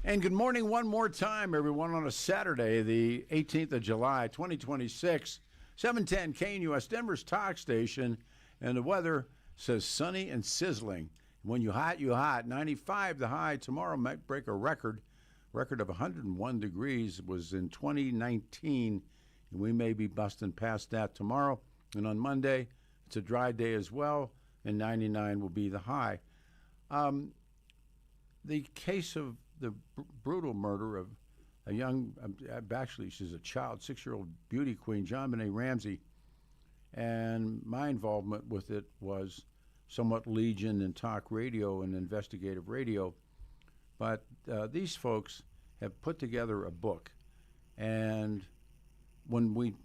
And good morning one more time, everyone, on a Saturday, the 18th of July, 2026, 710 KNUS, Denver's talk station, and the weather says sunny and sizzling. When you hot, 95 the high. Tomorrow might break a record of 101 degrees was in 2019, and we may be busting past that tomorrow. And on Monday, it's a dry day as well, and 99 will be the high. The case of the brutal murder of a young, actually she's a child, 6-year-old beauty queen, JonBenét Ramsey, and my involvement with it was somewhat legion in talk radio and investigative radio. But these folks have put together a book, and when we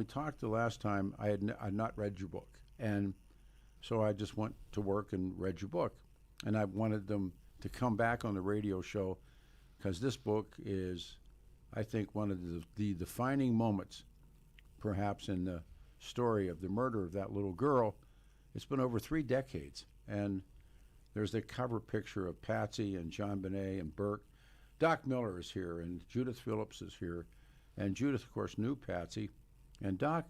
talked the last time, I had not read your book, and so I just went to work and read your book, and I wanted them to come back on the radio show because this book is, I think, one of the defining moments, perhaps, in the story of the murder of that little girl. It's been over 3 decades, and there's the cover picture of Patsy and JonBenét and Burke. Doc Miller is here, and Judith Phillips is here, and Judith, of course, knew Patsy, and Doc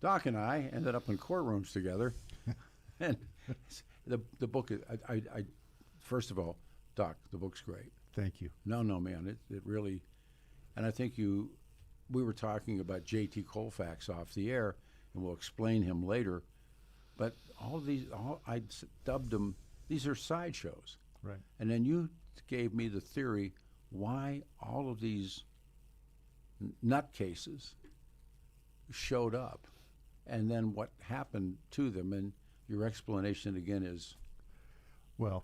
and I ended up in courtrooms together. And the book, I first of all, Doc, the book's great. Thank you. No, man, it really, and I think we were talking about J.T. Colfax off the air, and we'll explain him later, but all of these, I dubbed them, these are sideshows. Right. And then you gave me the theory why all of these nutcases showed up, and then what happened to them, and your explanation again is? Well,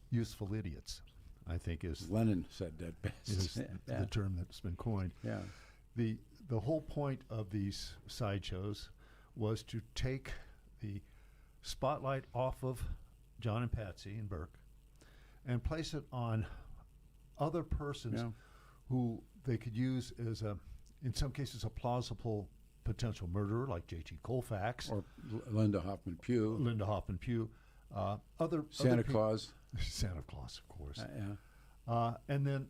useful idiots, I think, is Lenin said that best. Is the term that's been coined. Yeah. The whole point of these sideshows was to take the spotlight off of John and Patsy and Burke and place it on other persons who they could use as in some cases, a plausible potential murderer, like J.T. Colfax or Linda Hoffman Pugh. Santa Claus. Santa Claus, of course. And then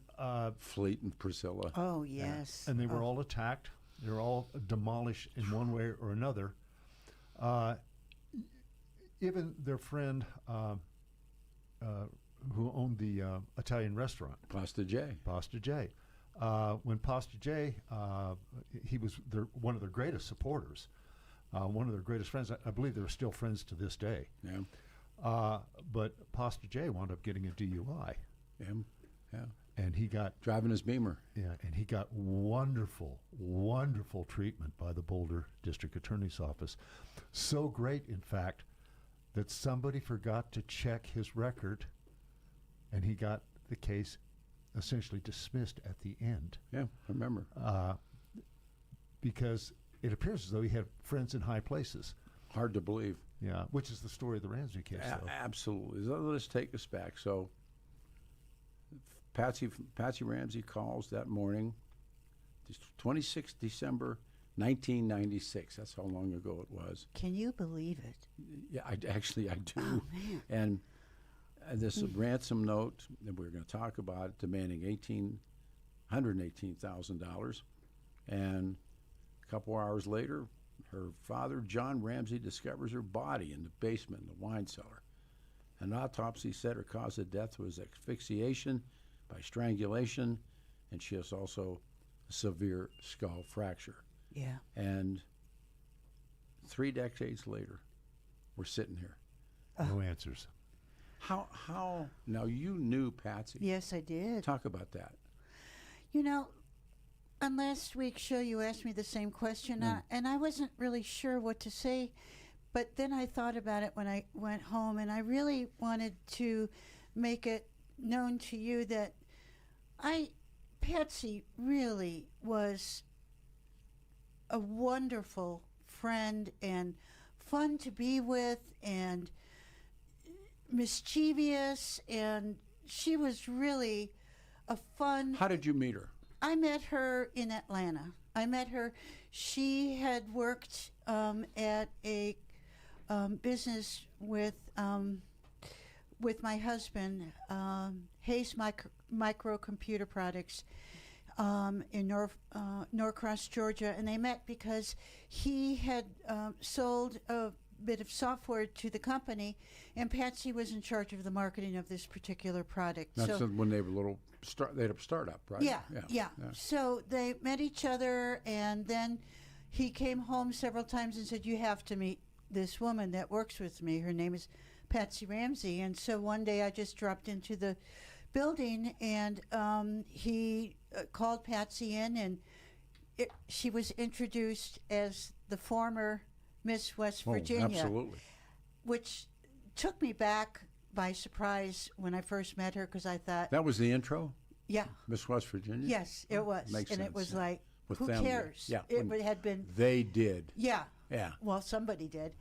Fleet and Priscilla. Oh, yes. And they were all attacked. They were all demolished in one way or another. Even their friend who owned the Italian restaurant. Pasta J. When Pasta J, he was one of their greatest supporters, one of their greatest friends. I believe they're still friends to this day. Yeah. But Pasta J wound up getting a DUI. Yeah. And he got driving his Beamer. Yeah, and he got wonderful treatment by the Boulder District Attorney's Office. So great, in fact, that somebody forgot to check his record, and he got the case essentially dismissed at the end. Yeah, I remember. Because it appears as though he had friends in high places. Hard to believe. Yeah, which is the story of the Ramsey case, though. Absolutely. Let's take us back. So Patsy Ramsey calls that morning, 26th December, 1996. That's how long ago it was. Can you believe it? Yeah, I do. Oh, man. And this ransom note that we're going to talk about, demanding $118,000. And a couple hours later, her father, John Ramsey, discovers her body in the basement in the wine cellar. An autopsy said her cause of death was asphyxiation by strangulation, and she has also a severe skull fracture. Yeah. And 3 decades later, we're sitting here. No answers. How? Now, you knew Patsy. Yes, I did. Talk about that. You know, on last week's show, you asked me the same question, and I wasn't really sure what to say. But then I thought about it when I went home, and I really wanted to make it known to you that Patsy really was a wonderful friend and fun to be with and mischievous, and she was really a fun... How did you meet her? I met her in Atlanta. She had worked at a business with with my husband, Hayes Microcomputer Products, in Norcross, Georgia, and they met because he had sold a bit of software to the company, and Patsy was in charge of the marketing of this particular product. That's when they were they had a startup, right? Yeah. So they met each other, and then he came home several times and said, "You have to meet this woman that works with me. Her name is Patsy Ramsey." And so one day I just dropped into the building, and he called Patsy in, and she was introduced as the former Miss West Virginia, absolutely. which took me back by surprise when I first met her, because I thought, That was the intro? yeah, Miss West Virginia? yes, it was. Makes and sense, it was yeah. like, With who them, cares? yeah. It had been, They did. yeah. Yeah. Well, somebody did.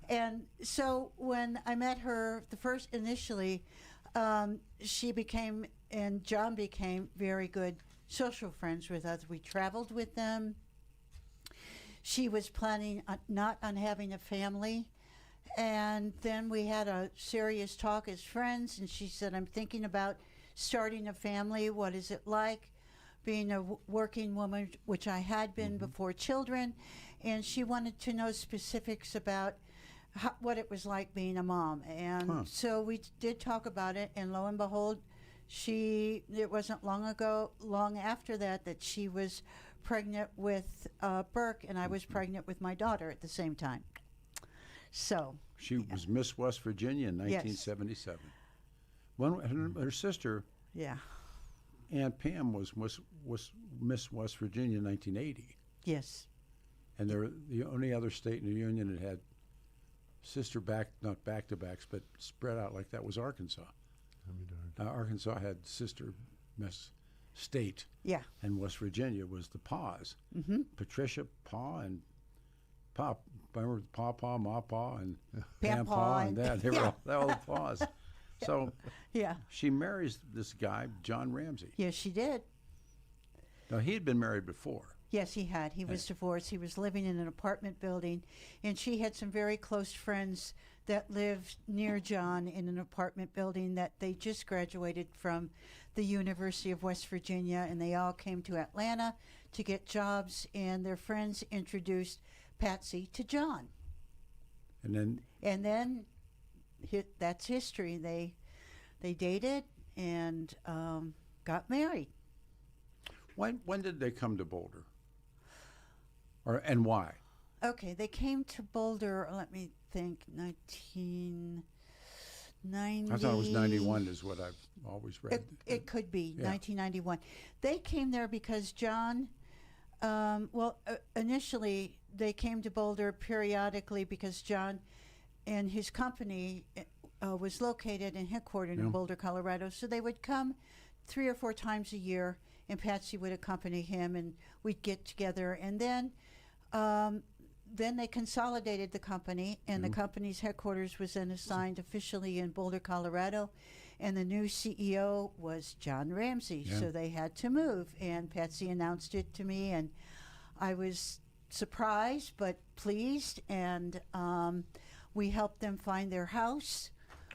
And so when I met her, initially, she became, and John became, very good social friends with us. We traveled with them. She was planning not on having a family. And then we had a serious talk as friends, and she said, "I'm thinking about starting a family. What is it like being a working woman," which I had been before children. And she wanted to know specifics about what it was like being a mom. And so we did talk about it, and lo and behold, it wasn't long after that she was pregnant with Burke, and I was pregnant with my daughter at the same time. So She was Miss West Virginia in 1977. When her sister, yeah, Aunt Pam, was Miss West Virginia in 1980. yes, And they're the only other state in the union that had not back-to-backs, but spread out like that was Arkansas. Arkansas had sister Miss State, yeah, and West Virginia was the Paws. Patricia Paw and Pop. Remember Paw, Ma Paw, and Pam Paw, and that. They were all the Paws. So yeah, she marries this guy, John Ramsey. yes, she did. Now, he had been married before. Yes, he had. He was divorced. He was living in an apartment building, and she had some very close friends that lived near John in an apartment building that they just graduated from the University of West Virginia, and they all came to Atlanta to get jobs, and their friends introduced Patsy to John. And then That's history. They dated and got married. when did they come to Boulder? And why? Okay, they came to Boulder, let me think, 1990. I thought it was 91 is what I've always read. It could be, Yeah. 1991. They came there because John, initially they came to Boulder periodically because John and his company was located and headquartered in Boulder, Colorado. So they would come 3 or 4 times a year, and Patsy would accompany him, and we'd get together. And then they consolidated the company, and the company's headquarters was then assigned officially in Boulder, Colorado, and the new CEO was John Ramsey. Yeah. So they had to move, and Patsy announced it to me, and I was surprised but pleased, and we helped them find their house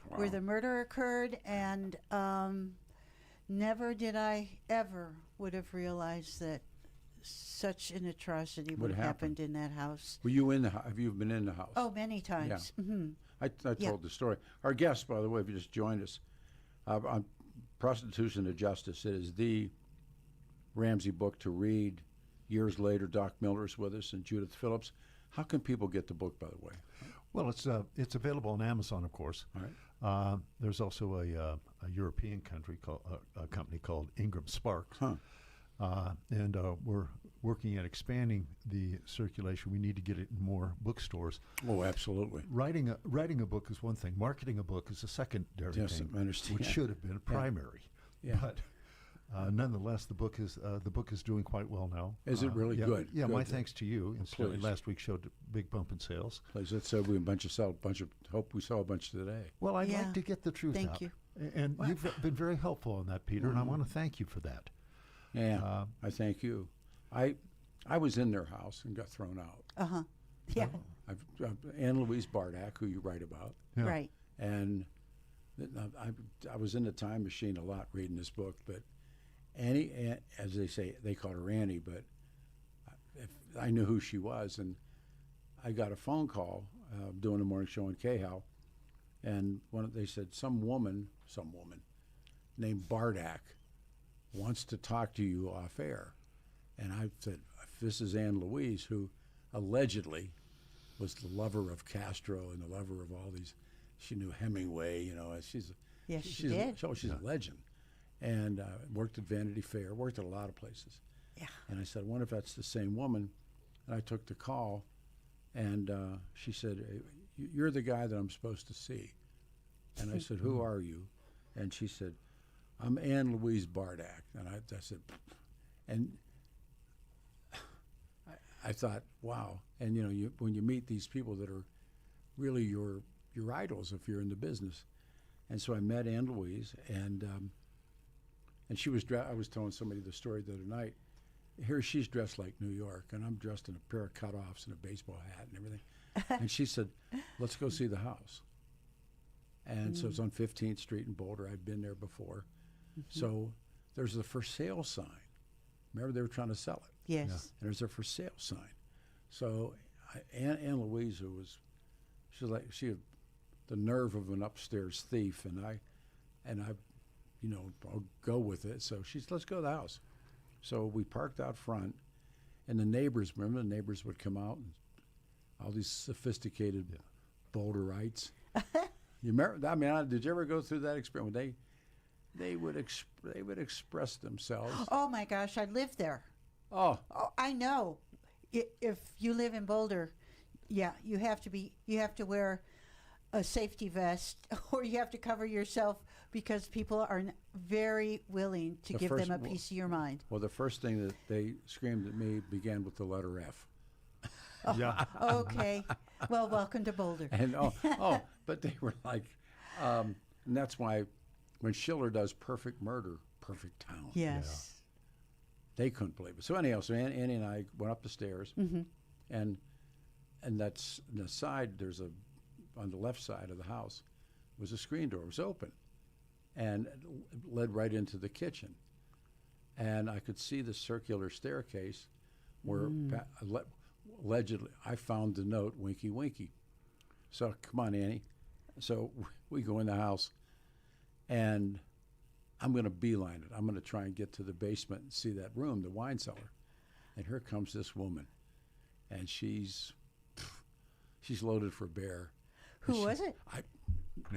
where the murder occurred, and never did I ever would have realized that such an atrocity would have happened in that house. Were you in the house? Have you been in the house? Oh, many times. Yeah. Mm-hmm. I told the story. Our guest, by the way, if you just joined us, on Prostitution of Justice, it is the Ramsey book to read. Years later, Doc Miller's with us and Judith Phillips. How can people get the book, by the way? Well, it's available on Amazon, of course. All right. There's also a European company called Ingram Sparks, and we're working at expanding the circulation. We need to get it in more bookstores. Oh, absolutely. Writing a book is one thing. Marketing a book is a secondary thing, I understand. which should have been primary. Yeah. But nonetheless, the book is doing quite well now. Is it really good? Yeah, Good. my thanks to you. And certainly Please. last week showed a big bump in sales. Please, let's say we hope we sell a bunch today. Well, I'd Yeah. like to get the truth Thank out. you. And you've been very helpful on that, Peter, and I want to thank you for that. Yeah, I thank you. I was in their house and got thrown out. Uh-huh. Yeah, Anne Louise Bardak, who you write about, Yeah. right. and I was in the time machine a lot reading this book, but Annie, as they say, they called her Annie, but I knew who she was, and I got a phone call doing the morning show in Cahow, and they said some woman named Bardak wants to talk to you off air, and I said, this is Anne Louise, who allegedly was the lover of Castro and the lover of all these. She knew Hemingway, you know. She's a legend, and worked at Vanity Fair, worked at a lot of places. Yeah. And I said, I wonder if that's the same woman. And I took the call, and she said, you're the guy that I'm supposed to see. And I said, who are you? And she said, I'm Anne Louise Bardak. And I said, and I thought, wow. And you know, when you meet these people that are really your idols if you're in the business. And so I met Anne Louise, and she was I was telling somebody the story the other night. Here she's dressed like New York, and I'm dressed in a pair of cutoffs and a baseball hat and everything. And she said, let's go see the house. And so it's on 15th Street in Boulder. I'd been there before. So there's the for sale sign. Remember, they were trying to sell it. Yes. Yeah. And there's a for sale sign. So Anne Louise, she had the nerve of an upstairs thief, and I, you know, I'll go with it. So she said, let's go to the house. So we parked out front, and the neighbors would come out, and all these sophisticated Boulderites. You remember? I mean, did you ever go through that experience? They would express themselves. Oh my gosh, I lived there. Oh, I know. If you live in Boulder, yeah, you have to wear a safety vest, or you have to cover yourself, because people are very willing to give them a piece of your mind. Well, the first thing that they screamed at me began with the letter F. Yeah. Okay. Well, welcome to Boulder. And but they were like, and that's why when Schiller does Perfect Murder, Perfect Town. Yes. They couldn't believe it. So anyhow, Annie and I went up the stairs, and that's the side. On the left side of the house was a screen door. It was open, and it led right into the kitchen. And I could see the circular staircase where allegedly I found the note, Winky Winky. So come on, Annie. So we go in the house, and I'm going to beeline it. I'm going to try and get to the basement and see that room, the wine cellar. And here comes this woman, and she's loaded for bear. Who was it? I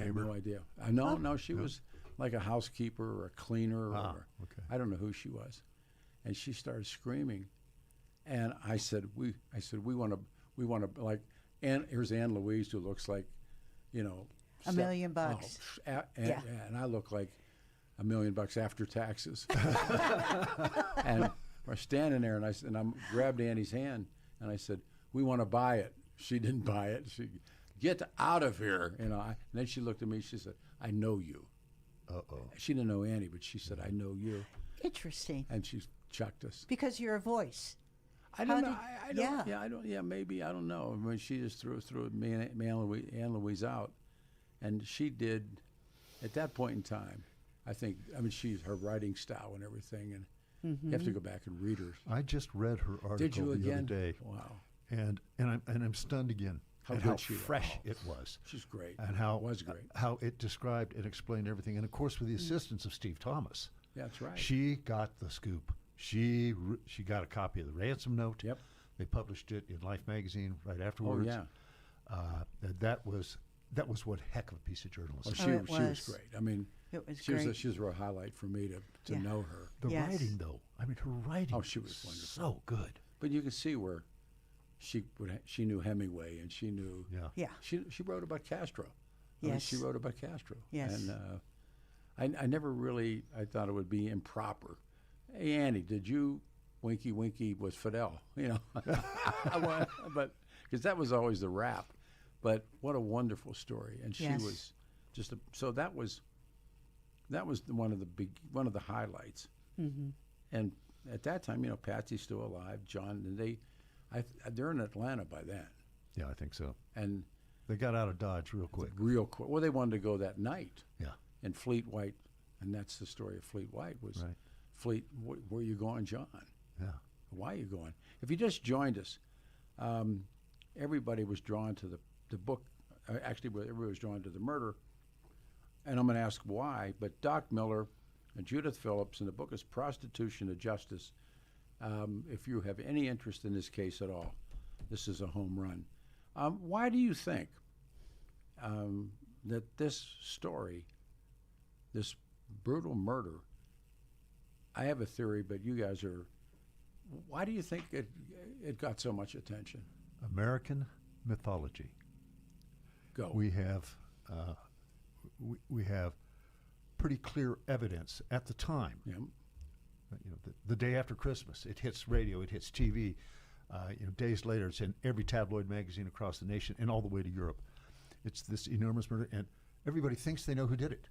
have no idea. No, she was like a housekeeper or a cleaner, or I don't know who she was. And she started screaming, and I said, we want to like, and here's Anne Louise, who looks like, you know, $1 million. And I look like $1 million after taxes. And we're standing there, and I grabbed Annie's hand, and I said, we want to buy it. She didn't buy it. She get out of here, you know. And then she looked at me. She said, I know you. Uh-oh. She didn't know Annie, but she said, I know you. Interesting. And she chucked us. Because you're a voice. I don't know. I don't. Yeah, I don't. Yeah, maybe. I don't know. I mean, she just threw Anne Louise out, and she did. At that point in time, I think. I mean, her writing style and everything, and you have to go back and read her. I just read her article Did you the again? other day. Wow. And I'm stunned again. How fresh it was. She's great. And how it was great. How it described and explained everything, and of course with the assistance of Steve Thomas. Yeah, that's right. She got the scoop. She got a copy of the ransom note. Yep. They published it in Life magazine right afterwards. Oh yeah. That was one heck of a piece of journalism. She was great. I mean, it was she great. was a real highlight for me to know her. The writing, though. I mean, her writing. Oh, she was wonderful. So good. But you can see where she knew Hemingway, and she knew. Yeah. She wrote about Castro. I mean, Yes. she wrote about Castro. Yes. And I never really. I thought it would be improper. Hey, Annie, did you Winky Winky with Fidel? You know, but because that was always the rap. But what a wonderful story, and she was just so that was one of the highlights. And at that time, you know, Patsy's still alive, John, and they're in Atlanta by then. Yeah, I think so. And They got out of Dodge real quick. Real quick. Well, they wanted to go that night. Yeah. And Fleet White, and that's the story of Fleet White, was Right. Fleet, where are you going, John? Yeah. Why are you going? If you just joined us, everybody was drawn to the book. Actually, everybody was drawn to the murder. And I'm going to ask why. But Doc Miller and Judith Phillips, and the book is Prostitution of Justice. If you have any interest in this case at all, this is a home run. Why do you think that this story, this brutal murder, I have a theory, but you guys are, why do you think it got so much attention? American mythology. Go. We have we have pretty clear evidence at the time. Yeah. You know, the day after Christmas, it hits radio, it hits TV. Days later, it's in every tabloid magazine across the nation and all the way to Europe. It's this enormous murder, and everybody thinks they know who did it.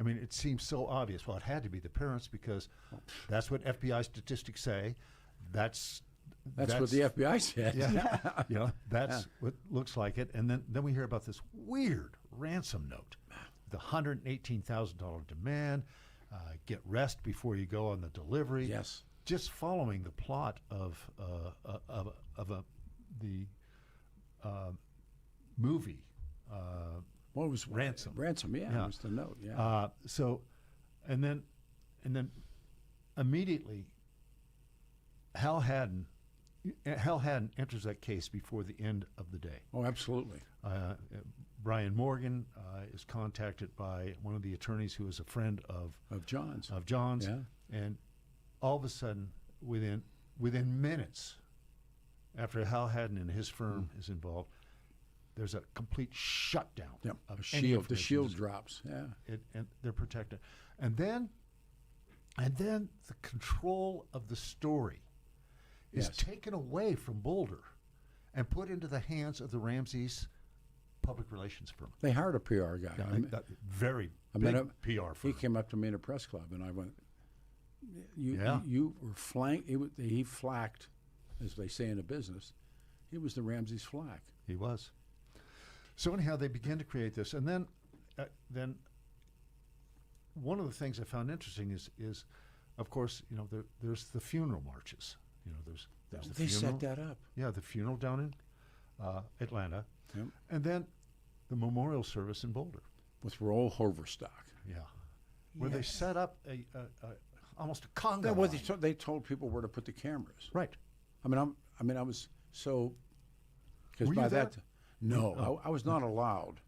I mean, it seems so obvious. Well, it had to be the parents because that's what FBI statistics say. That's what the FBI said. Yeah. That's what looks like it. And then we hear about this weird ransom note, the $118,000 demand. Get rest before you go on the delivery. Yes. Just following the plot of the movie. What was Ransom? Ransom, yeah. Yeah. It was the note, yeah. And then immediately, Hal Haddon enters that case before the end of the day. Oh, absolutely. Brian Morgan is contacted by one of the attorneys who is a friend of John's. Yeah. And all of a sudden, within minutes after Hal Haddon and his firm is involved, there's a complete shutdown. Yep. Of The shield drops. Yeah. And they're protected. And then the control of the story is taken away from Boulder and put into the hands of the Ramseys public relations firm. They hired a PR guy. Very big PR firm. He came up to me in a press club, and I went, you were flanked. He flacked, as they say in the business. He was the Ramsey's flack. He was. So anyhow, they began to create this, and then one of the things I found interesting is of course, there's the funeral marches. There's the They funeral. set that up. Yeah, the funeral down in Atlanta, Yep. and then the memorial service in Boulder. With Roll Hoverstock. Yeah, where they set up a almost a conga line. They told people where to put the cameras. Right. I was so, because Were by you there? that, no, I was not allowed.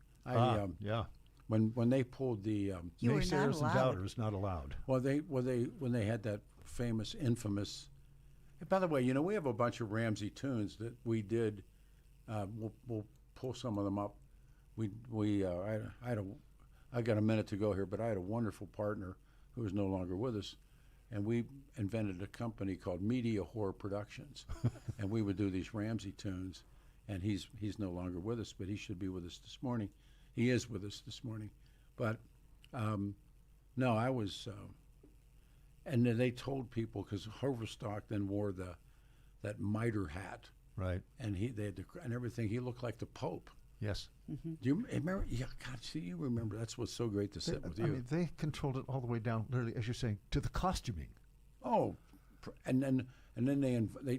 Yeah. When they pulled the You were not Naysayers and allowed. doubters not allowed. when they had that famous, infamous. And by the way, we have a bunch of Ramsey tunes that we did. We'll pull some of them up. I got a minute to go here, but I had a wonderful partner who is no longer with us, and we invented a company called Media Horror Productions, and we would do these Ramsey tunes. And he's no longer with us, but he should be with us this morning. He is with us this morning, but no, I was. And then they told people, because Hoverstock then wore that mitre hat, Right. and they had and everything. He looked like the Pope. Yes. Mm-hmm. Do you remember? Yeah, God, see, you remember. That's what's so great to sit with you. I mean, they controlled it all the way down, literally, as you're saying, to the costuming. Oh, and then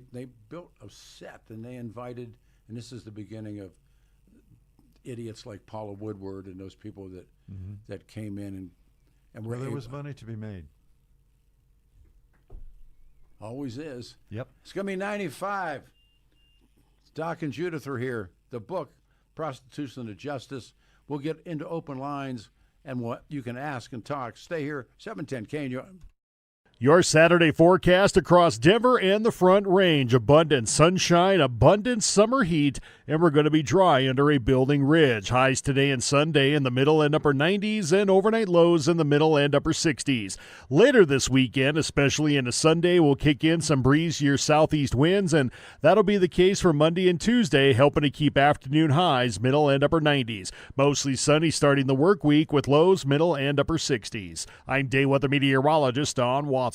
they built a set, and they invited, and this is the beginning of idiots like Paula Woodward and those people that came in and were Where there able, was money to be made. always is. Yep. It's gonna be 95. Doc and Judith are here. The book, Prostitution of Justice. We'll get into open lines and what you can ask and talk. Stay here, 710 KNU. Your Saturday forecast across Denver and the Front Range. Abundant sunshine, abundant summer heat, and we're going to be dry under a building ridge. Highs today and Sunday in the middle and upper 90s and overnight lows in the middle and upper 60s. Later this weekend, especially into Sunday, we'll kick in some breezier southeast winds, and that'll be the case for Monday and Tuesday, helping to keep afternoon highs middle and upper 90s. Mostly sunny starting the work week with lows middle and upper 60s. I'm day weather meteorologist Don Watson.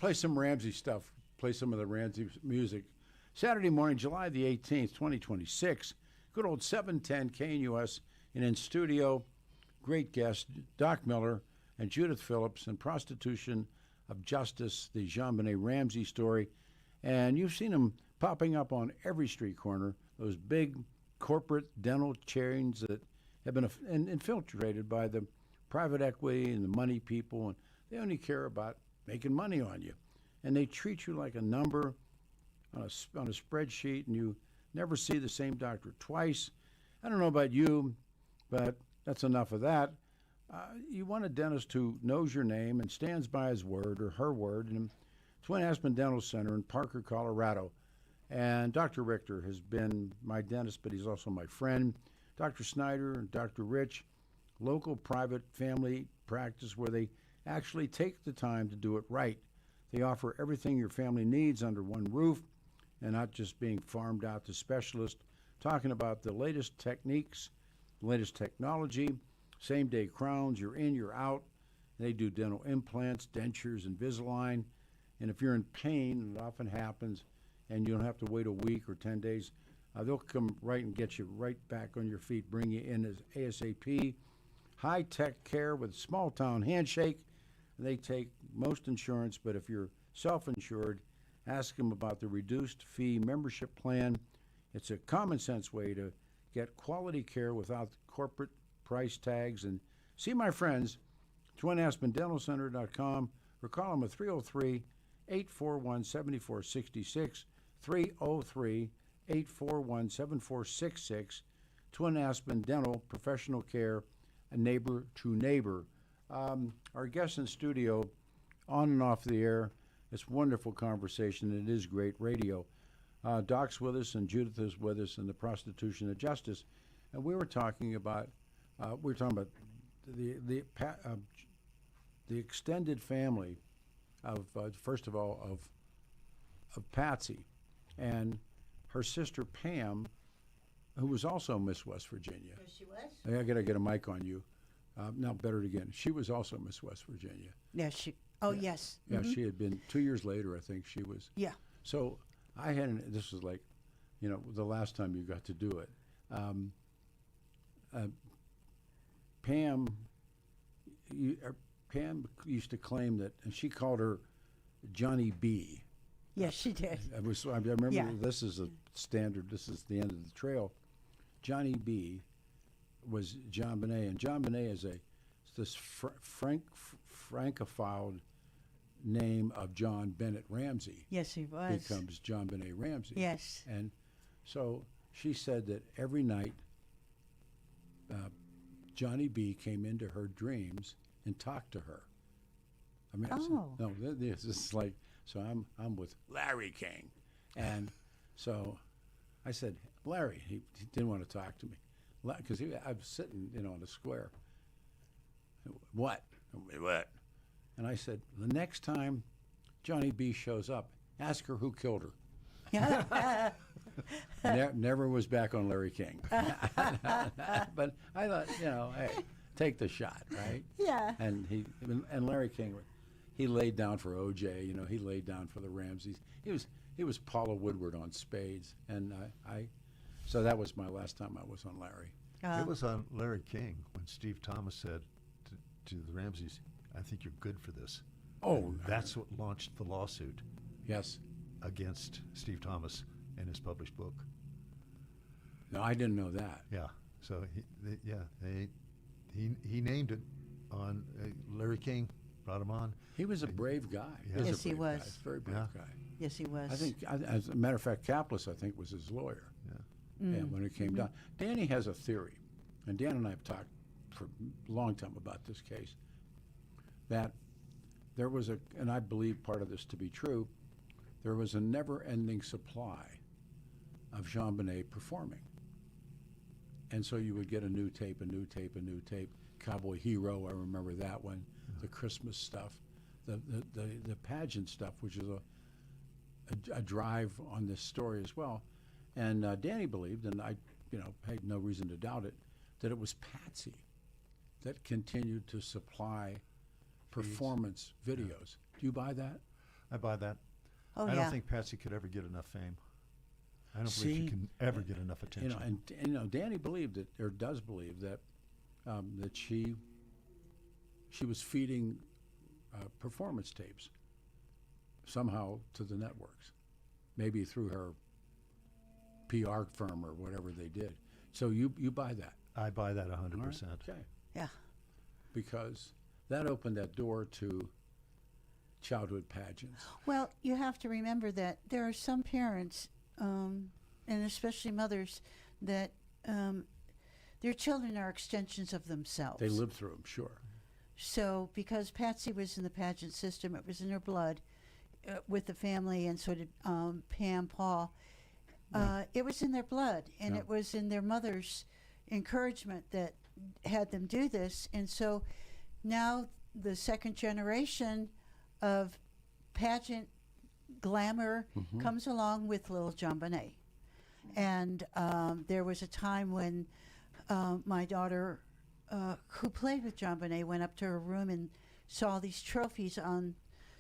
play some Ramsey stuff, play some of the Ramsey music. Saturday morning, July the 18th, 2026. Good old 710 KNUS, and in studio, great guests, Doc Miller and Judith Phillips, and Prostitution of Justice, the JonBenét Ramsey story. And you've seen them popping up on every street corner, those big corporate dental chains that have been infiltrated by the private equity and the money people, and they only care about making money on you. And they treat you like a number on a spreadsheet, and you never see the same doctor twice. I don't know about you, but that's enough of that. You want a dentist who knows your name and stands by his word or her word. And Twin Aspen Dental Center in Parker, Colorado. And Dr. Richter has been my dentist, but he's also my friend. Dr. Snyder and Dr. Rich, local private family practice where they actually take the time to do it right. They offer everything your family needs under one roof and not just being farmed out to specialists, talking about the latest techniques, latest technology, same-day crowns, you're in, you're out. They do dental implants, dentures, Invisalign. And if you're in pain, and it often happens, and you don't have to wait a week or 10 days, they'll come right and get you right back on your feet, bring you in as ASAP. High-tech care with small-town handshake. They take most insurance, but if you're self-insured, ask them about the reduced fee membership plan. It's a common-sense way to get quality care without corporate price tags. And see my friends, TwinAspenDentalCenter.com, or call them at 303-841-7466, 303-841-7466, Twin Aspen Dental Professional Care, a neighbor to neighbor. Our guests in studio, on and off the air, it's wonderful conversation. It is great radio. Doc's with us and Judith is with us in the Prostitution of Justice, and we were talking about the extended family of first of all of Patsy and her sister Pam, who was also Miss West Virginia. Yes, she was. I gotta get a mic on you. Now, better it again. She was also Miss West Virginia. Yeah, she. Oh, yes. Yeah, she had been 2 years later, I think she was. Yeah. So I had, this was like, the last time you got to do it. Pam Pam used to claim that, and she called her Johnny B. Yes, she did. I remember Yeah. this is a standard, this is the end of the trail. Johnny B was JonBenét, and JonBenét is this francophiled name of JonBenét Ramsey. Yes, he was. Becomes JonBenét Ramsey. Yes. And so she said that every night Johnny B came into her dreams and talked to her. I mean, this is like, so I'm with Larry King, and so I said, Larry, he didn't want to talk to me, because I was sitting, on the square. What? And I said, the next time Johnny B shows up, ask her who killed her. Never was back on Larry King. But I thought, hey, take the shot, right? Yeah. And Larry King, he laid down for O.J. He laid down for the Ramseys. He was Paula Woodward on Spades, and so that was my last time I was on Larry. It was on Larry King when Steve Thomas said to the Ramseys, "I think you're good for this." Oh, and that's what launched the lawsuit. Yes. Against Steve Thomas and his published book. No, I didn't know that. Yeah. So he named it on Larry King. Brought him on. He was a brave guy. Yeah. Yes, he was. Guy. Very brave guy. Yes, he was. I think, as a matter of fact, Kaplis, I think, was his lawyer. Yeah. And when it came down, Danny has a theory, and Dan and I have talked for a long time about this case, that there was and I believe part of this to be true, there was a never-ending supply of JonBenét performing. And so you would get a new tape, a new tape, a new tape. Cowboy Hero, I remember that one. The Christmas stuff, the pageant stuff, which is a drive on this story as well. And Danny believed, and I had no reason to doubt it, that it was Patsy that continued to supply performance videos. Do you buy that? I buy that. Oh, I yeah. don't think Patsy could ever get enough fame. I don't believe See? she can ever get enough You attention. know, and you know, Danny believed it, or does believe that that she was feeding performance tapes somehow to the networks, maybe through her PR firm or whatever they did. So you buy that, I buy that all right? 100%. Okay, Yeah. because that opened that door to childhood pageants. Well, you have to remember that there are some parents, and especially mothers, that their children are extensions of themselves. They lived through them, sure. So, because Patsy was in the pageant system, it was in her blood with the family, and so did Pam, Paul. It was in their blood, and Yeah. it was in their mother's encouragement that had them do this. And so now the second generation of pageant glamour comes along with little JonBenét. And there was a time when my daughter, who played with JonBenét, went up to her room and saw these trophies on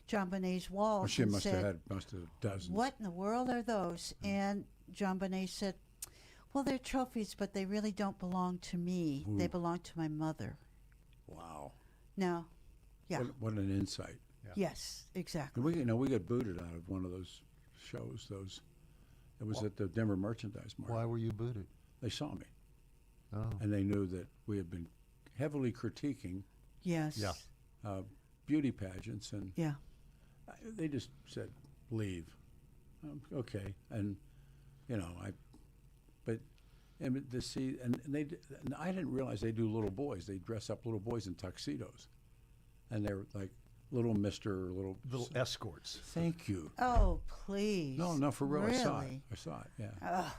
JonBenét's walls. Well, she and must said, have dozens. "What in the world are those?" And JonBenét said, "Well, they're trophies, but they really don't belong to me. They belong to my mother." Wow. Now, yeah, What an insight. yes, exactly. And we got booted out of one of those shows. It was at the Denver Merchandise Market. Why were you booted? They saw me, Oh. and they knew that we had been heavily critiquing Yes. Yeah. beauty pageants, and Yeah. they just said, "Leave." Okay, and you know, and I didn't realize they do little boys. They dress up little boys in tuxedos, and they're like little Mister, little escorts. Thank you. Oh, please. No, for real. Really? I saw it. Yeah. Ugh.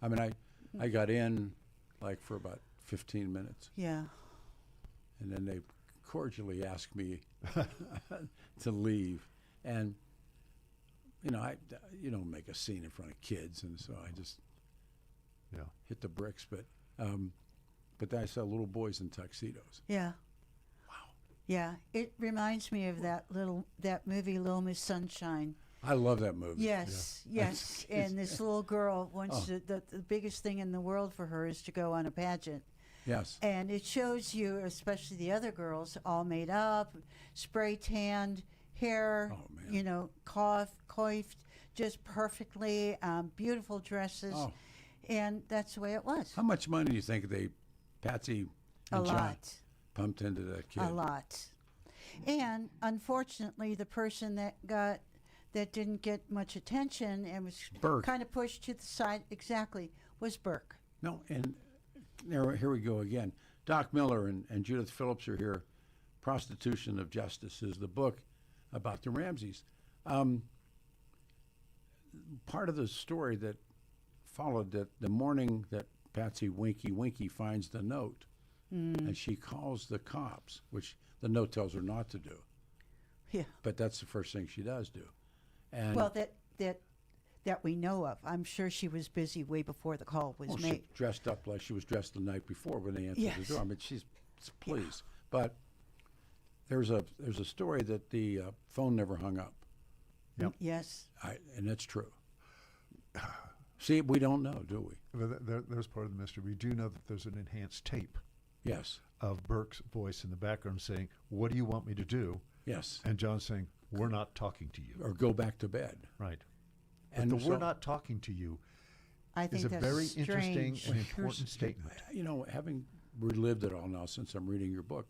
I mean, I got in like for about 15 minutes, Yeah. and then they cordially asked me to leave. And you know, you don't make a scene in front of kids, and so I just hit the bricks. But I saw little boys in tuxedos. Yeah. Wow. Yeah. It reminds me of that movie, Little Miss Sunshine. I love that movie. Yes, yes. And this little girl wants the biggest thing in the world for her is to go on a pageant. Yes. And it shows you, especially the other girls, all made up, spray tanned, hair, Oh, man. you know, coiffed just perfectly, beautiful dresses. Oh. And that's the way it was. How much money do you think Patsy A and John lot. pumped into that kid? A lot. And unfortunately, the person that didn't get much attention and was Burke. kind of pushed to the side, exactly, was Burke. No, and here we go again. Doc Miller and Judith Phillips are here. Prostitution of Justice is the book about the Ramseys. Part of the story that followed that the morning that Patsy Winky finds the note, and she calls the cops, which the note tells her not to do. Yeah. But that's the first thing she does do. And Well, that we know of. I'm sure she was busy way before the call was she made. dressed up like she was dressed the night before when they entered Yes. the door. I mean, she's pleased. But there's a story that the phone never hung up, Yep. Yes. and that's true. See, we don't know, do we? But there's part of the mystery. We do know that there's an enhanced tape Yes, of Burke's voice in the background saying, "What do you want me to do?" yes. And John saying, "We're not talking to you." Or go back to bed. Right. And But the so- "we're not talking to you" I think is a that's very strange. interesting and Here's- important statement. You know, having relived it all now since I'm reading your book,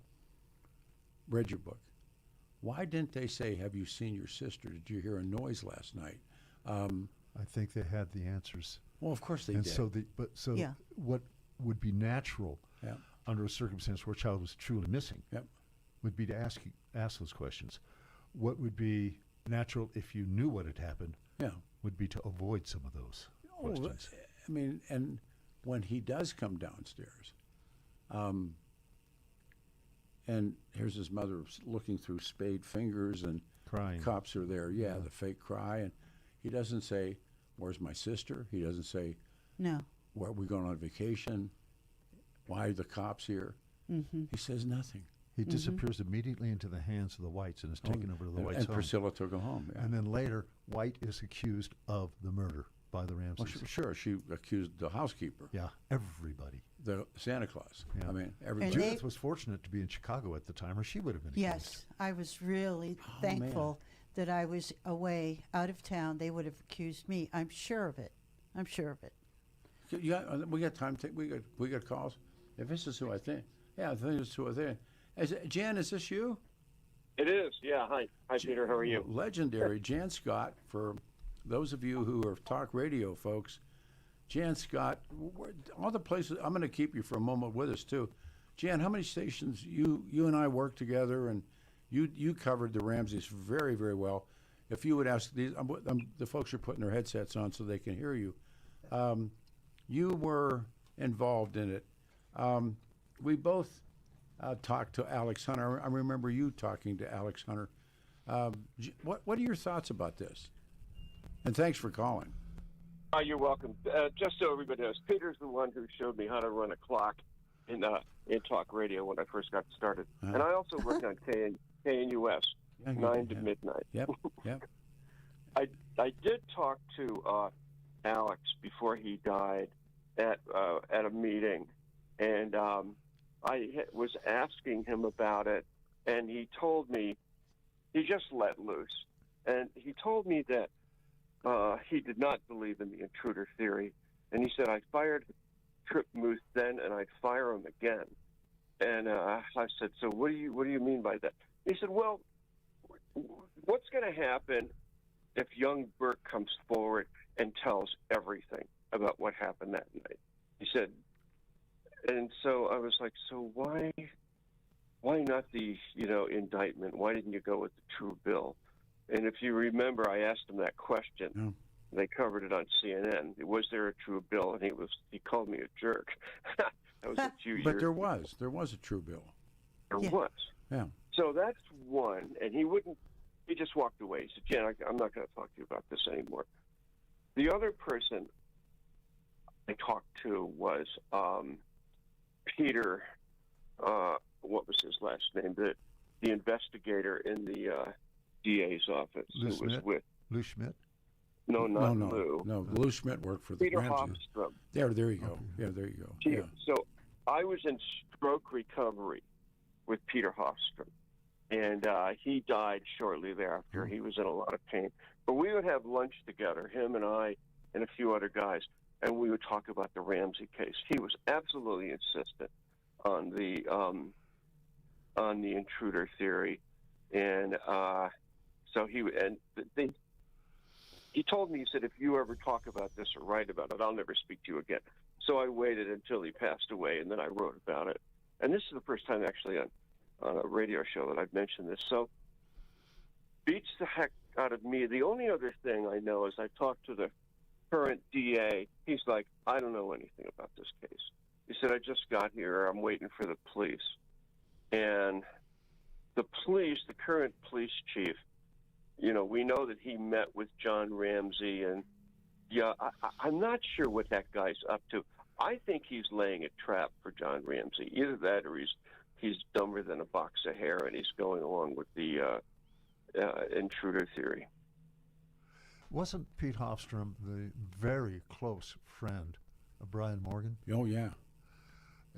read your book, why didn't they say, "Have you seen your sister? Did you hear a noise last night?" I think they had the answers. Well, of course they And did. so Yeah. what would be natural Yeah. under a circumstance where a child was truly missing Yep. would be to ask those questions. What would be natural if you knew what had happened Yeah. would be to avoid some of those Oh, questions. I mean, and when he does come downstairs, and here's his mother looking through spade fingers, and Crying. cops are there. Yeah, the fake cry, and he doesn't say, "Where's my sister?" He doesn't say, No. "Where are we going on vacation? Why are the cops here?" Mm-hmm. He says nothing. He disappears immediately into the hands of the Whites and is taken over to the and, Whites' and home. Priscilla took him home. Yeah. And then later, White is accused of the murder by the Ramseys. Well, sure, she accused the housekeeper, Yeah, everybody. the Santa Claus. Yeah. I mean, everybody. And Judith was fortunate to be in Chicago at the time, or she would have been accused. Yes, I was really Oh, thankful that I was away, out of town. They would have accused me. I'm sure of it. I'm sure of it. We got time. We got calls. If this is who I think, I think it's who I think. Jan, is this you? It is, yeah. Hi, Peter. How are you? Legendary Jan Scott. For those of you who are talk radio folks, Jan Scott. All the places. I'm going to keep you for a moment with us too. Jan, how many stations you and I worked together, and you covered the Ramseys very, very well. If you would ask these, the folks are putting their headsets on so they can hear you. You were involved in it. We both talked to Alex Hunter. I remember you talking to Alex Hunter. What are your thoughts about this? And thanks for calling. You're welcome. Just so everybody knows, Peter's the one who showed me how to run a clock in talk radio when I first got started. Uh-huh. And I also worked on KNUS, Yeah, you 9 did, to yeah. midnight. Yep. I did talk to Alex before he died at a meeting, and I was asking him about it, and he told me he just let loose, and he told me that he did not believe in the intruder theory, and he said, I fired Trip Moose then, and I'd fire him again. And I said, so what do you mean by that? He said, well, what's going to happen if young Burke comes forward and tells everything about what happened that night? He said, and so I was like, so why not the indictment? Why didn't you go with the true bill? And if you remember, I asked him that question. Yeah. They covered it on CNN. Was there a true bill? And he called me a jerk. That was a few years. But there was a true bill. There Yeah. was. Yeah. So that's one, and he just walked away. He said, Jen, I'm not going to talk to you about this anymore. The other person I talked to was Peter, what was his last name? The investigator in the DA's office Lou who was Schmidt? with, Lou Schmidt? no, not no, Lou. no. Lou Schmidt worked for the Peter Ramseys. Hofstrom. There you go. Yeah, there you go. Yeah. So I was in stroke recovery with Peter Hofstrom, and he died shortly thereafter. He was in a lot of pain. But we would have lunch together, him and I and a few other guys, and we would talk about the Ramsey case. He was absolutely insistent on the intruder theory, and so he told me, he said, if you ever talk about this or write about it, I'll never speak to you again. So I waited until he passed away, and then I wrote about it. And this is the first time actually on a radio show that I've mentioned this. So beats the heck out of me. The only other thing I know is I talked to the current DA. He's like, I don't know anything about this case. He said, I just got here. I'm waiting for the police. And the current police chief, we know that he met with John Ramsey, and I'm not sure what that guy's up to. I think he's laying a trap for John Ramsey. Either that, or he's dumber than a box of hair, and he's going along with the intruder theory. Wasn't Pete Hofstrom the very close friend of Brian Morgan? Oh, yeah.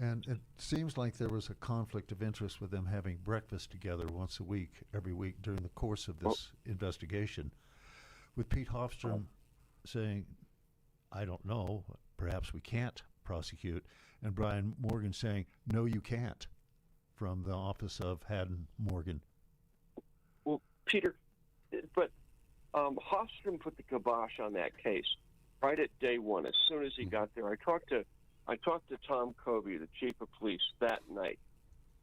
And it seems like there was a conflict of interest with them having breakfast together once a week, every week during the course of this investigation, with Pete Hofstrom saying, I don't know, perhaps we can't prosecute, and Brian Morgan saying, no, you can't, from the office of Haddon Morgan. Well, Peter, but Hofstrom put the kibosh on that case right at day one. As soon as he got there, I talked to Tom Covey, the chief of police, that night.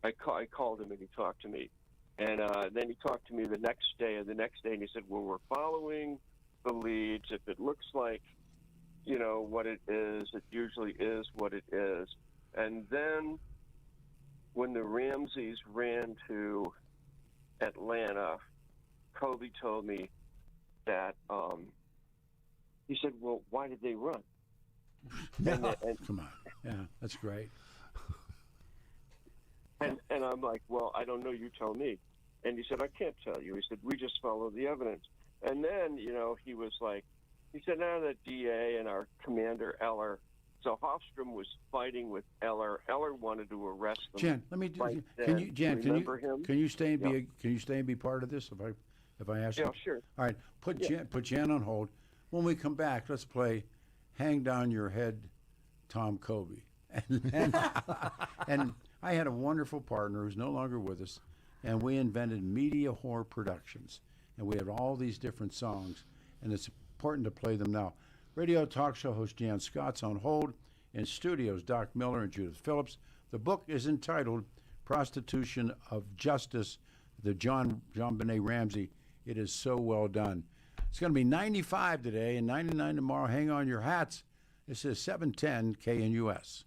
I called him and he talked to me, and then he talked to me the next day, and he said, well, we're following the leads. If it looks like what it is, it usually is what it is. And then when the Ramseys ran to Atlanta, Covey told me that he said, well, why did they run? Yeah. Come on. Yeah, that's great. And I'm like, well, I don't know. You tell me. And he said, I can't tell you. He said, we just follow the evidence. And then, he was like, he said, now the DA and our commander, Eller. So Hofstrom was fighting with Eller. Eller wanted to arrest them. Jan, let me do. Right Can then. you, Jan? Him? Can you stay and be part of this? If I ask you. Yeah, sure. All right. Put Jan on hold. When we come back, let's play "Hang Down Your Head," Tom Kobe. And I had a wonderful partner who's no longer with us, and we invented Media Whore Productions, and we had all these different songs, and it's important to play them now. Radio talk show host Jan Scott's on hold. In studios, Doc Miller and Judith Phillips. The book is entitled Prostitution of Justice, the JonBenét Ramsey. It is so well done. It's going to be 95 today and 99 tomorrow. Hang on your hats. This is 710 KNUS.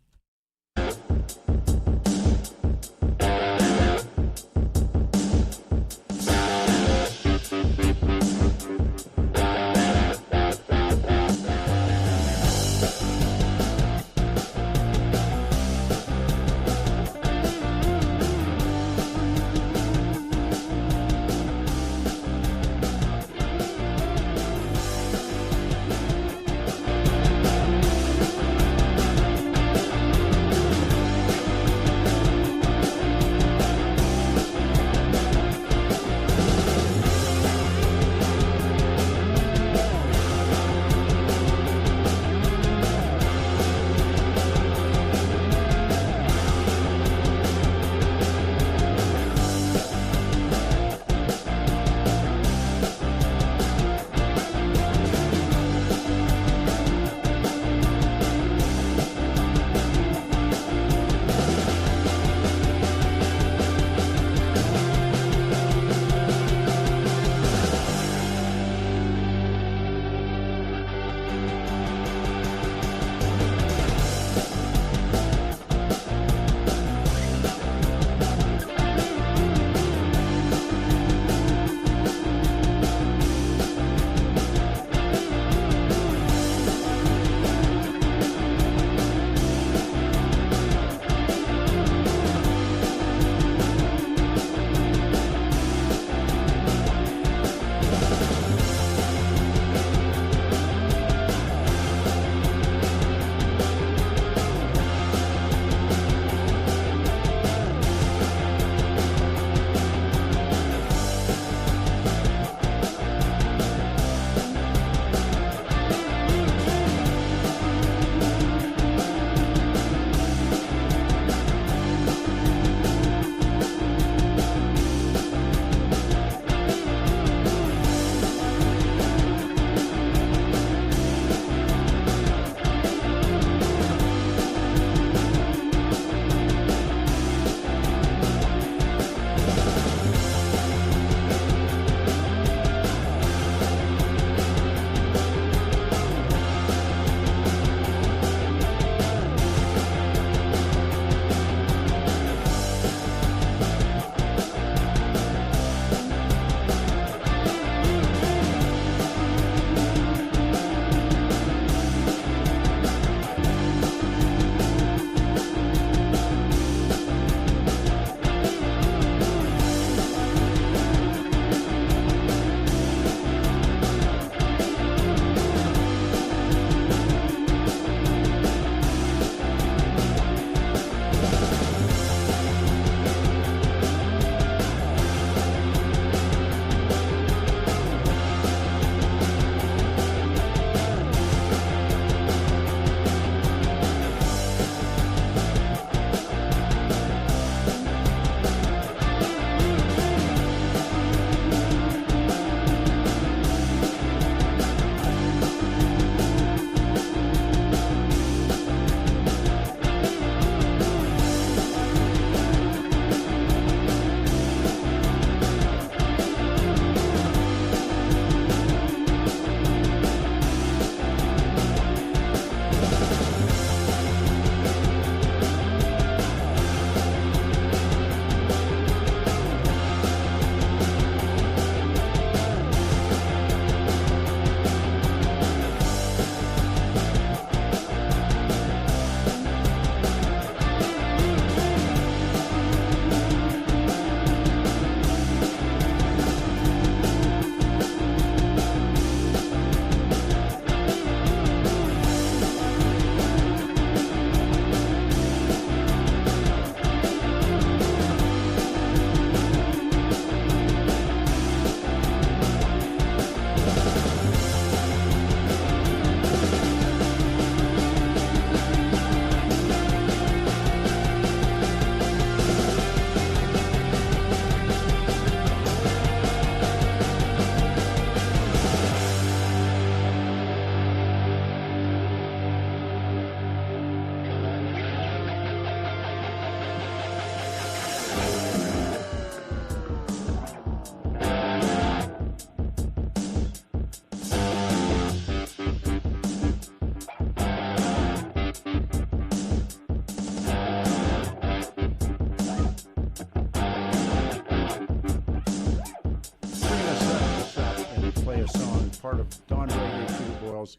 of Don Reggae, Peter Boyles,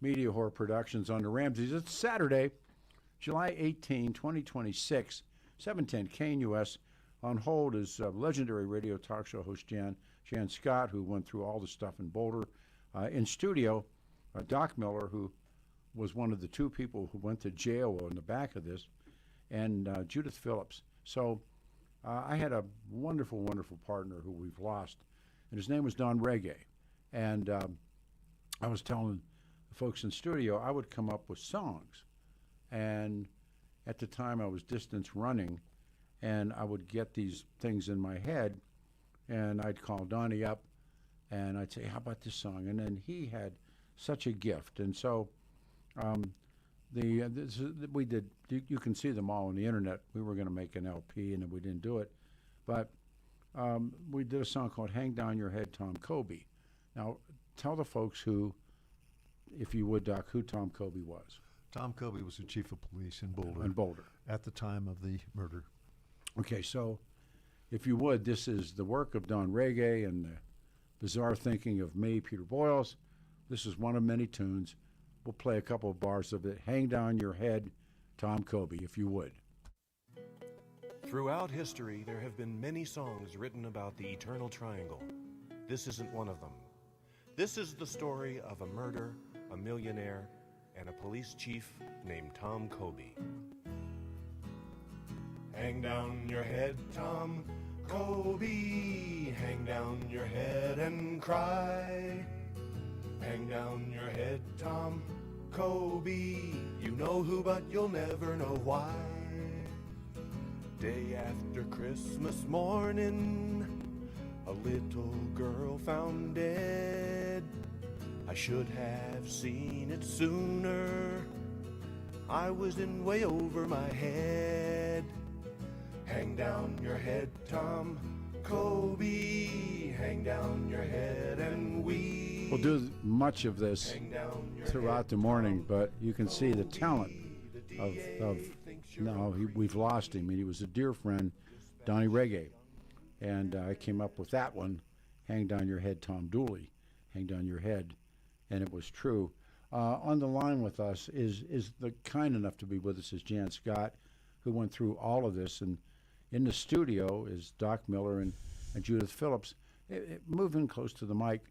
Media Horror Productions on the Ramseys. It's Saturday, July 18, 2026, 710 KNUS. On hold is legendary radio talk show host Jan Scott, who went through all the stuff in Boulder. In studio, Doc Miller, who was one of the two people who went to jail in the back of this, and Judith Phillips. So I had a wonderful, wonderful partner who we've lost, and his name was Don Reggae. And I was telling the folks in studio I would come up with songs. And at the time I was distance running, and I would get these things in my head, and I'd call Donnie up, and I'd say, how about this song? And then he had such a gift. And so we did, you can see them all on the internet. We were going to make an LP, and then we didn't do it. But we did a song called Hang Down Your Head, Tom Kobe. Now, tell the folks who, if you would, Doc, who Tom Kobe was. Tom Kobe was the chief of police in Boulder. In Boulder. At the time of the murder. Okay, so if you would, this is the work of Don Reggae and the bizarre thinking of me, Peter Boyles. This is one of many tunes. We'll play a couple of bars of it. Hang Down Your Head, Tom Kobe, if you would. Throughout history, there have been many songs written about the Eternal Triangle. This isn't one of them. This is the story of a murder, a millionaire, and a police chief named Tom Kobe. Hang down your head, Tom Kobe. Hang down your head and cry. Hang down your head, Tom Kobe. You know who, but you'll never know why. Day after Christmas morning, a little girl found dead. I should have seen it sooner. I was in way over my head. Hang down your head, Tom Kobe. Hang down your head and weep. We'll do much of this throughout the morning, but you can see the talent of we've lost him. And he was a dear friend, Donnie Reggae. And I came up with that one, Hang Down Your Head, Tom Dooley. Hang Down Your Head. And it was true. On the line with us is the kind enough to be with us is Jan Scott, who went through all of this. And in the studio is Doc Miller and Judith Phillips. Moving close to the mic,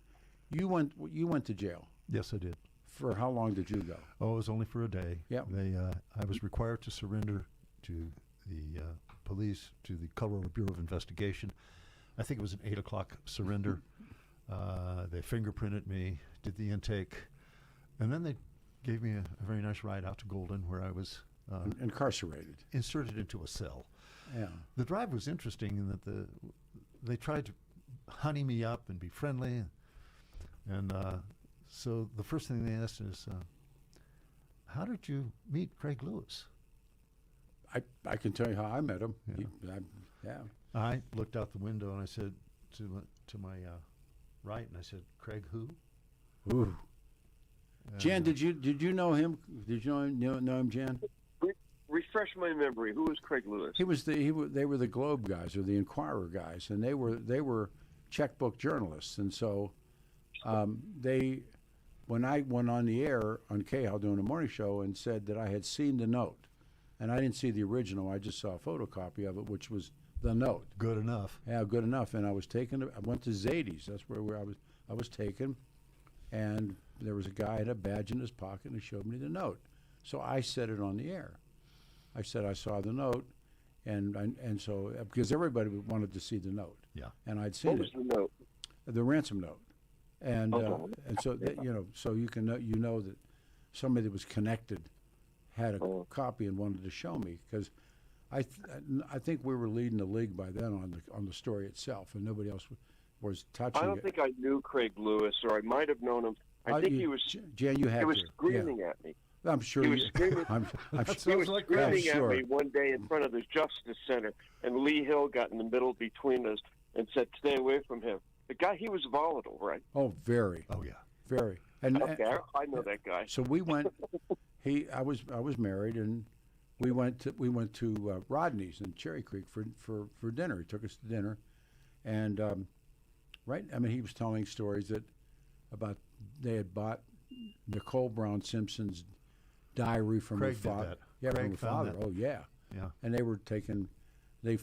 you went to jail. Yes, I did. For how long did you go? Oh, it was only for a day. Yeah. I was required to surrender to the police, to the Colorado Bureau of Investigation. I think it was an 8 o'clock surrender. They fingerprinted me, did the intake, and then they gave me a very nice ride out to Golden, where I was incarcerated, inserted into a cell. Yeah. The drive was interesting in that they tried to honey me up and be friendly, and so the first thing they asked is, how did you meet Craig Lewis? I can tell you how I met him. Yeah. I looked out the window and I said to my right, and I said, Craig who? Ooh. Jan, did you know him? Did you know him, Jan? Refresh my memory. Who was Craig Lewis? They were the Globe guys or the Inquirer guys, and they were checkbook journalists, and so when I went on the air on KHAL doing a morning show and said that I had seen the note, and I didn't see the original, I just saw a photocopy of it, which was the note. Good enough. Yeah, good enough. And I went to Zadie's. That's where I was taken, and there was a guy had a badge in his pocket and he showed me the note. So I said it on the air. I said I saw the note, and so because everybody wanted to see the note. Yeah. And I'd seen What was the note? the ransom note, and so that, so you can know that somebody that was connected had a copy and wanted to show me, because I think we were leading the league by then on the story itself, and nobody else was touching it. I don't think I knew Craig Lewis, or I might have known him. I think he was. Jan, you had he was to. screaming at me. I'm sure He was screaming. I'm He was I'm screaming sure. at me one day in front of the Justice Center, and Lee Hill got in the middle between us and said, "Stay away from him." The guy, he was volatile, right? Oh, very. Oh, yeah. Very. And Okay, I know that guy. so we went. I was married, and we went to Rodney's in Cherry Creek for dinner. He took us to dinner, and he was telling stories about they had bought Nicole Brown Simpson's diary from Craig her did father. that. Yeah, Craig from her found father. that. Oh yeah. Yeah. And they were taking, they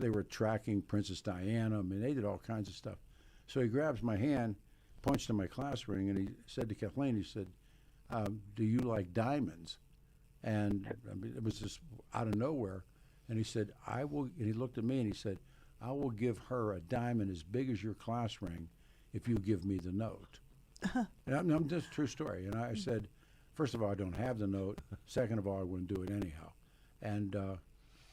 were tracking Princess Diana. I mean, they did all kinds of stuff. So he grabs my hand, points to my class ring, and he said to Kathleen, he said, "Do you like diamonds?" And I mean, it was just out of nowhere. And he said, "I will." And he looked at me and he said, "I will give her a diamond as big as your class ring, if you give me the note." And I'm just a true story. And I said, first of all, I don't have the note. Second of all, I wouldn't do it anyhow. And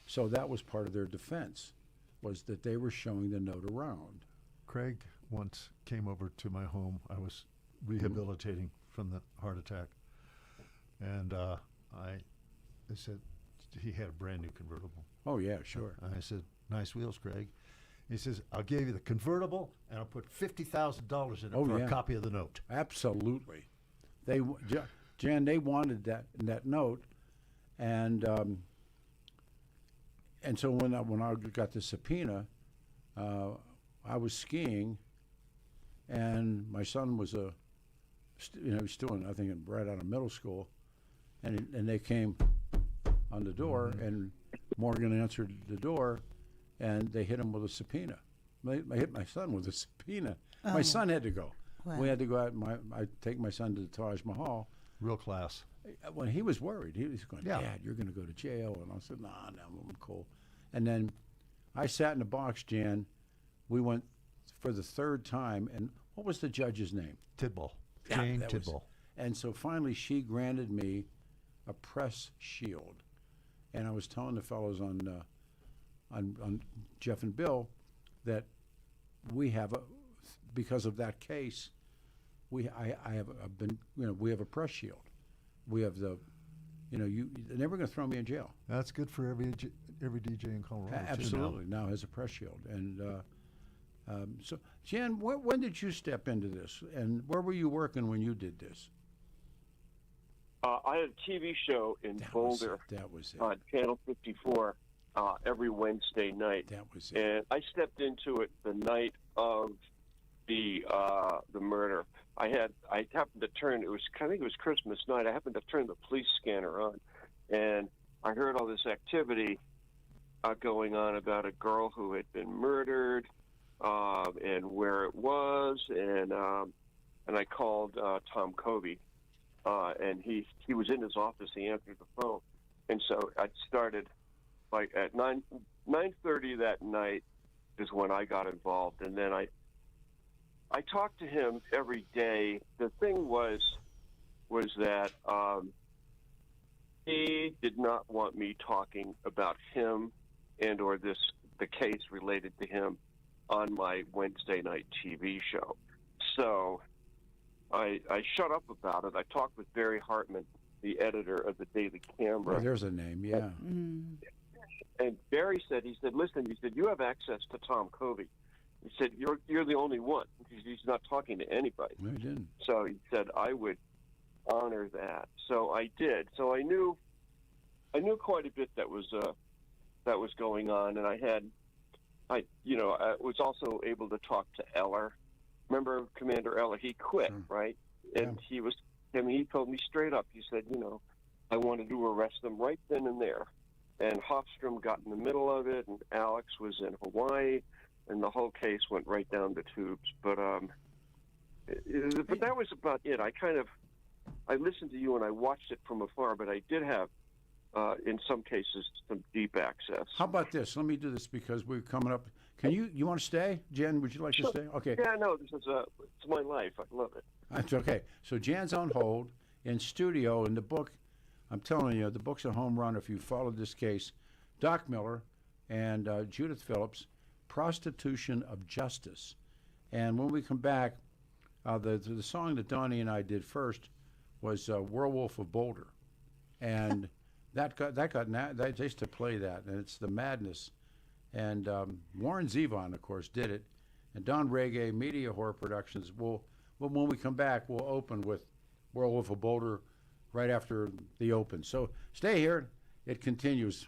so that was part of their defense, was that they were showing the note around. Craig once came over to my home. I was rehabilitating from the heart attack. And I said, he had a brand new convertible. Oh, yeah, sure. I said, "Nice wheels, Craig." He says, "I'll give you the convertible, and I'll put $50,000 in it Oh, for yeah. a copy of the note." Absolutely. Jan, they wanted that note. And so when I got the subpoena, I was skiing, and my son was he was still I think right out of middle school, and they came on the door, and Morgan answered the door, and they hit him with a subpoena. They hit my son with a subpoena. My son had to go. Wow. We had to go out. I take my son to the Taj Mahal. Real class. When he was worried, he was going, Yeah. "Dad, you're going to go to jail." And I said, "No, I'm cool." And then I sat in the box, Jan. We went for the third time, and what was the judge's name? Tidball. Yeah, Jane that was- Tidball. And so finally, she granted me a press shield. And I was telling the fellows on Jeff and Bill that we have because of that case, we have a press shield. We have they're never going to throw me in jail. That's good for every DJ in Colorado. too, now. Absolutely, now has a press shield. And so, Jan, when did you step into this, and where were you working when you did this? I had a TV show in Boulder That was it. on Channel 54 every Wednesday night. That was it. And I stepped into it the night of the murder. I happened to turn. I think it was Christmas night. I happened to turn the police scanner on, and I heard all this activity going on about a girl who had been murdered, and where it was, and I called Tom Covey, and he was in his office. He answered the phone, and so I started like at 9:30 that night is when I got involved, and then I talked to him every day. The thing was that he did not want me talking about him and or the case related to him on my Wednesday night TV show. So I shut up about it. I talked with Barry Hartman, the editor of the Daily Camera. Oh, there's a name, yeah. And Barry said, "Listen," he said, "you have access to Tom Covey." He said, "You're the only one. He's not talking to anybody." No, he didn't. So he said I would honor that. So I did. So I knew quite a bit that was going on, and I was also able to talk to Eller. Remember Commander Eller? He quit, Sure. right? And he told me straight up. He said, I wanted to arrest them right then and there. And Hofstrom got in the middle of it, and Alex was in Hawaii, and the whole case went right down the tubes. But that was about it. I listened to you and I watched it from afar, but I did have, in some cases, some deep access. How about this? Let me do this because we're coming up. Can you want to stay? Jen, would you like to stay? Okay. Yeah, no, this is it's my life. I love it. That's okay. So Jan's on hold in studio, and the book, I'm telling you, the book's a home run if you followed this case. Doc Miller and Judith Phillips, Prostitution of Justice. And when we come back, the song that Donnie and I did first was Werewolf of Boulder. And they used to play that, and it's the madness. And Warren Zevon, of course, did it. And Don Reggae, Media Horror Productions. When we come back, we'll open with Werewolf of Boulder right after the open. So stay here. It continues.